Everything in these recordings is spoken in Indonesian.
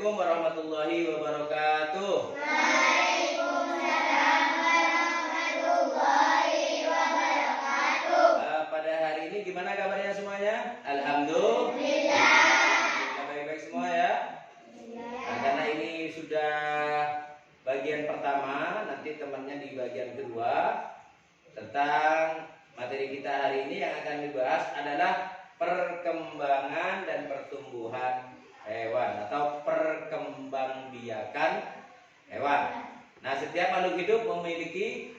Assalamualaikum warahmatullahi wabarakatuh. Waalaikumsalam warahmatullahi wabarakatuh. Pada hari ini gimana kabarnya semuanya? Alhamdulillah. Baik-baik semua ya. Nah, karena ini sudah bagian pertama, nanti temannya di bagian kedua. Tentang materi kita hari ini yang akan dibahas adalah perkembangan dan pertumbuhan hewan atau perkembangbiakan hewan. Nah, setiap makhluk hidup memiliki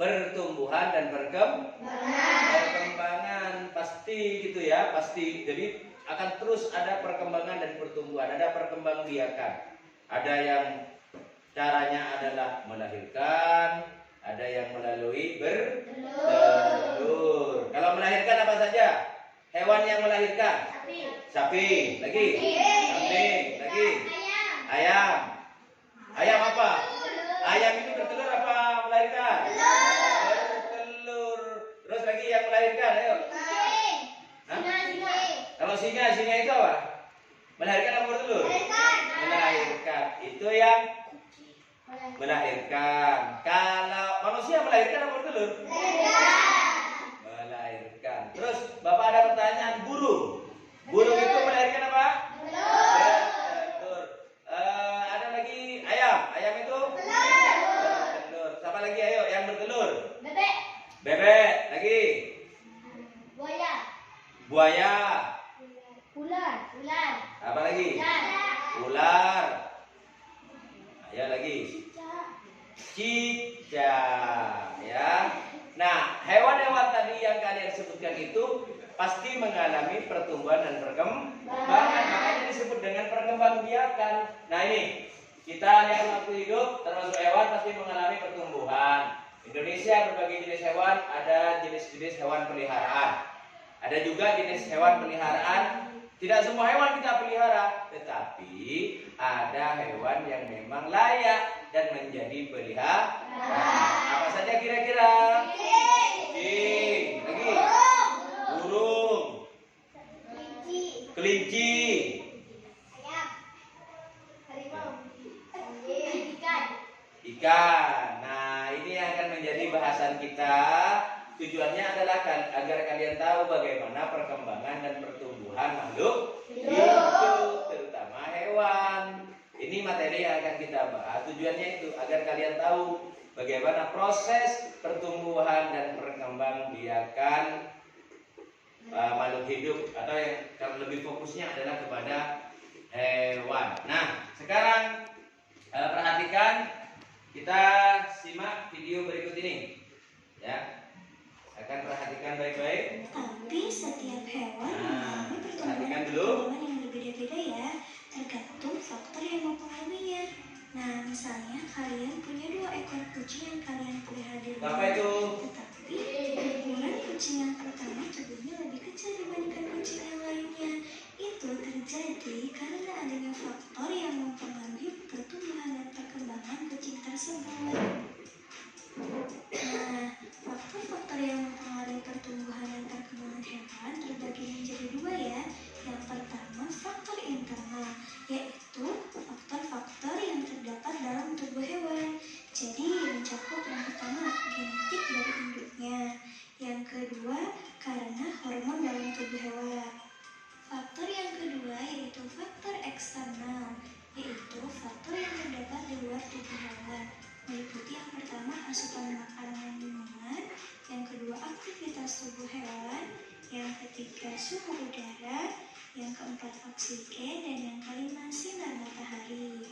pertumbuhan dan perkembangan pasti gitu ya, pasti. Jadi akan terus ada perkembangan dan pertumbuhan, ada perkembangbiakan. Ada yang caranya adalah melahirkan, ada yang melalui bertelur. Kalau melahirkan apa saja? Hewan yang melahirkan? Sapi. Lagi? Kambing. Lagi? Ayam. Ayam apa? Ayam itu bertelur apa melahirkan? Bertelur. Terus lagi yang melahirkan, ayo. Kalau singa itu apa? Melahirkan apa bertelur? Melahirkan. Itu yang melahirkan. Kalau manusia melahirkan apa bertelur? Melahirkan. Terus Bapak ada pertanyaan, burung. Burung itu melahirkan apa? Bertelur. Ada lagi ayam. Ayam itu bertelur. Siapa lagi ayo yang bertelur? Bebek. Lagi? Buaya. Ular. Apa lagi? Ular. Ayo lagi. Cicak, ya. Nah, hewan-hewan tadi yang kalian sebutkan itu pasti mengalami pertumbuhan dan perkembangan. Makanya disebut dengan perkembangbiakan. Nah, ini kita lihat waktu hidup termasuk hewan pasti mengalami pertumbuhan. Indonesia berbagai jenis hewan, ada jenis-jenis hewan peliharaan. Ada juga jenis hewan peliharaan. Tidak semua hewan kita pelihara, tetapi ada hewan yang memang layak dan menjadi peliharaan. Apa saja kira-kira? Kucing. Lagi? Burung. Kelinci. Ikan. Nah, ini akan menjadi bahasan kita. Tujuannya adalah agar kalian tahu bagaimana perkembangan dan pertumbuhan makhluk hidup, terutama hewan. Ini materi yang akan kita bahas. Tujuannya itu agar kalian tahu bagaimana proses pertumbuhan dan perkembangbiakan makhluk hidup, atau yang lebih fokusnya adalah kepada hewan. Nah, sekarang perhatikan, kita simak video berikut ini, ya. Akan perhatikan baik-baik. Tapi setiap hewan mengalami perhatikan pertumbuhan dulu. yang berbeda-beda ya, tergantung faktor yang mempengaruhinya. Nah, misalnya kalian punya 2 ekor kucing yang kalian pelihara di rumah. Apa itu? Tetapi ukuran kucing yang pertama tubuhnya lebih kecil dibandingkan kucing yang lainnya. Itu terjadi karena adanya faktor yang mempengaruhi pertumbuhan dan perkembangan kucing tersebut. Nah, faktor-faktor yang mempengaruhi pertumbuhan dan perkembangan hewan terbagi menjadi 2 ya. Yang pertama faktor internal, yaitu faktor-faktor yang terdapat dalam tubuh hewan. Jadi mencakup yang pertama genetik dari induknya. Yang kedua karena hormon dalam tubuh hewan. Faktor yang kedua yaitu faktor eksternal, yaitu faktor yang terdapat di luar tubuh hewan. Meliputi yang pertama asupan makanan dan minuman, yang kedua aktivitas tubuh hewan, yang ketiga suhu udara, yang keempat oksigen, dan yang kelima sinar matahari.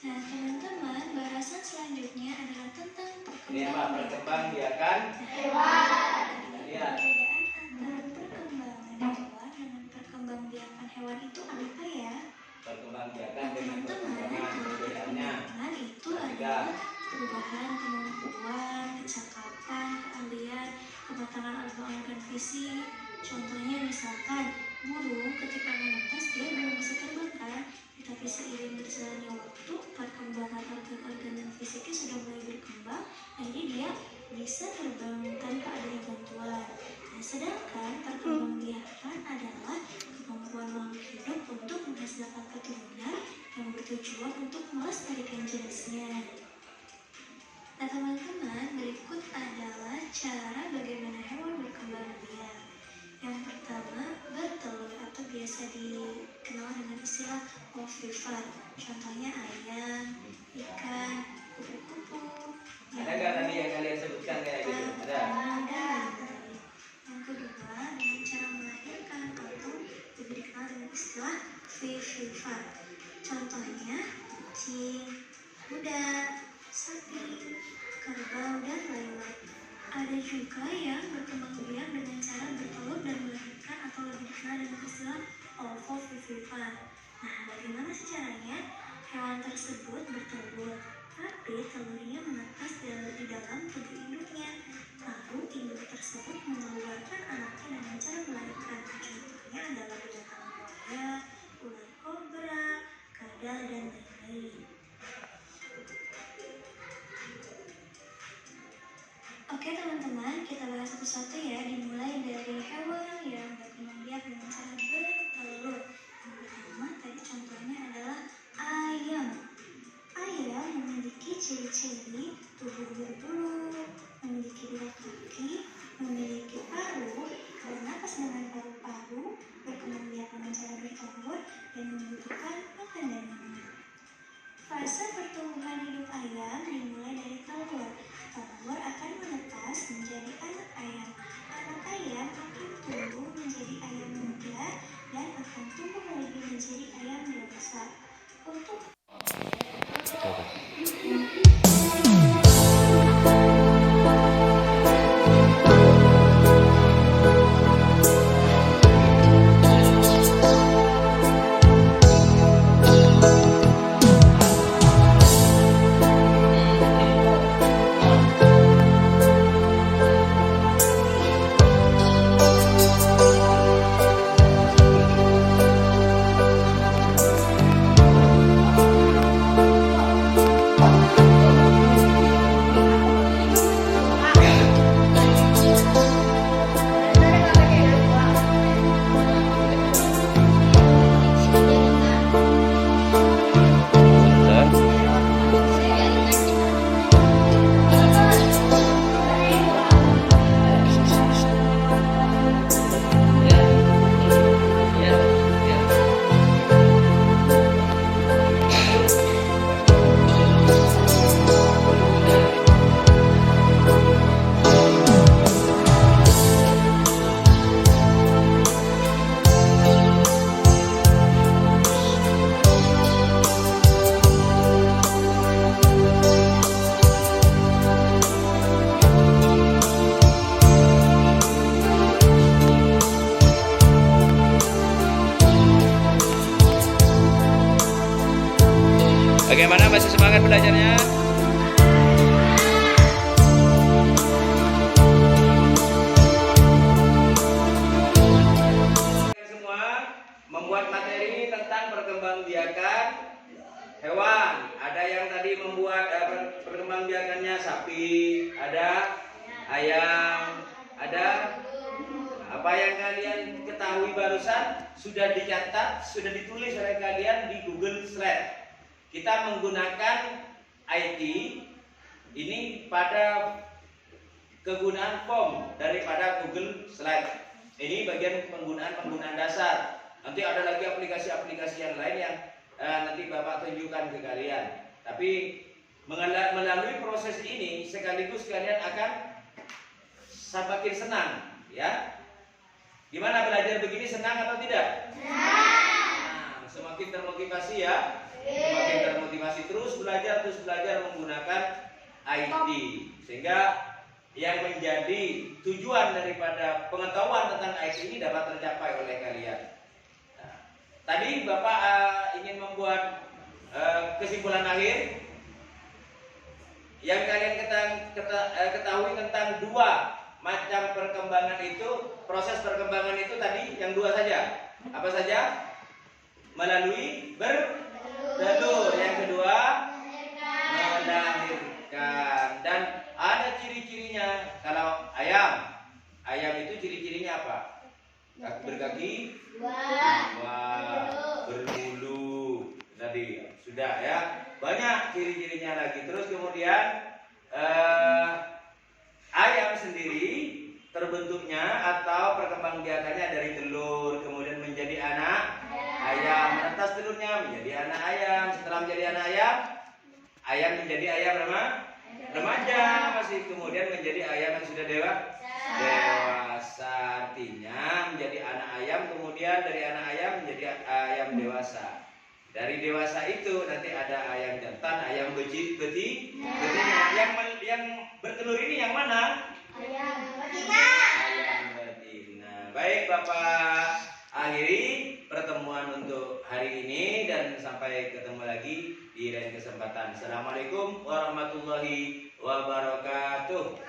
Nah teman-teman, bahasan selanjutnya adalah tentang perkembangbiakan hewan. Lihat. Perbedaan antara perkembangan hewan dengan perkembangbiakan hewan itu apa ya? Perkembangbiakan dengan Teman-teman, perbedaannya. perkembangan itu adalah perubahan kemampuan, kecakapan, keahlian, kematangan organ-organ fisik. Contohnya misalkan burung ketika menetas dia belum bisa terbang kan, tetapi seiring berjalannya waktu perkembangan organ-organ dan fisiknya sudah mulai berkembang, jadi dia bisa terbang tanpa adanya bantuan. Nah, sedangkan perkembangbiakan terdapat keturunan yang bertujuan untuk melestarikan jenisnya. Nah teman-teman, berikut adalah cara bagaimana hewan berkembang biak. Yang pertama, bertelur atau biasa dikenal dengan istilah ovipar. Contohnya ayam, ikan, kupu-kupu. Ada nggak tadi yang kalian sebutkan kayak gitu? Ada. Yang kedua, dengan cara melahirkan atau lebih dikenal dengan istilah vivipar. Contohnya kucing, kuda, sapi, kerbau, dan lain-lain. Ada juga yang berkembang biak dengan cara bertelur dan melahirkan atau lebih dikenal dengan istilah ovovivipar. Nah, bagaimana sih caranya? Hewan tersebut bertelur, tapi telurnya menetas di dalam tubuh induknya. Lalu induk tersebut mengeluarkan anaknya dengan cara melahirkan. Contohnya adalah binatang buaya, ular kobra, kadal, dan lain-lain. Oke teman-teman, kita bahas satu-satu ya. Dimulai dari hewan yang berkembang biak dengan cara bertelur. Yang pertama tadi contohnya adalah ayam. Ayam memiliki ciri-ciri tubuh berbulu, memiliki 2 kaki, memiliki paruh, bernapas dengan paru-paru, berkembang biak dengan cara bertelur, dan membutuhkan makan dan minum. Fase pertumbuhan hidup ayam dimulai dari telur. Telur akan menetas menjadi anak ayam. Anak ayam akan tumbuh menjadi ayam muda dan akan tumbuh lagi menjadi ayam dewasa. Untuk Bagaimana, masih semangat belajarnya? Semua membuat materi tentang perkembangbiakan hewan. Ada yang tadi membuat perkembangbiakannya sapi, ada ayam, ada apa yang kalian ketahui barusan sudah dicatat, sudah ditulis oleh kalian di Google Slide. Kita menggunakan IT ini pada kegunaan form daripada Google Slide. Ini bagian penggunaan dasar. Nanti ada lagi aplikasi-aplikasi yang lain yang nanti Bapak tunjukkan ke kalian. Tapi melalui proses ini sekaligus kalian akan semakin senang, ya. Gimana belajar begini, senang atau tidak? Nah, semakin termotivasi ya. Semakin termotivasi terus belajar menggunakan IT, sehingga yang menjadi tujuan daripada pengetahuan tentang IT ini dapat tercapai oleh kalian. Nah, tadi Bapak ingin membuat kesimpulan akhir yang kalian ketahui tentang 2 macam perkembangan itu. Proses perkembangan itu tadi yang 2 saja. Apa saja? Melalui bertelur. Yang kedua, melahirkan. Dan ada ciri-cirinya. Kalau ayam itu ciri-cirinya apa? Berkaki 2, berbulu, Sudah ya. Banyak ciri-cirinya lagi. Terus kemudian ayam sendiri terbentuknya atau perkembangbiakannya dari telur, kemudian menjadi anak ayam, menetas telurnya menjadi anak ayam. Setelah menjadi anak ayam, ayam menjadi ayam remaja, masih kemudian menjadi ayam yang sudah dewasa. Artinya menjadi anak ayam, kemudian dari anak ayam menjadi ayam dewasa. Dari dewasa itu nanti ada ayam jantan, ayam betina. Yang bertelur ini yang mana? Ayam betina. Ayam betina. Baik Bapak, akhiri pertemuan untuk hari ini dan sampai ketemu lagi di lain kesempatan. Assalamualaikum warahmatullahi wabarakatuh.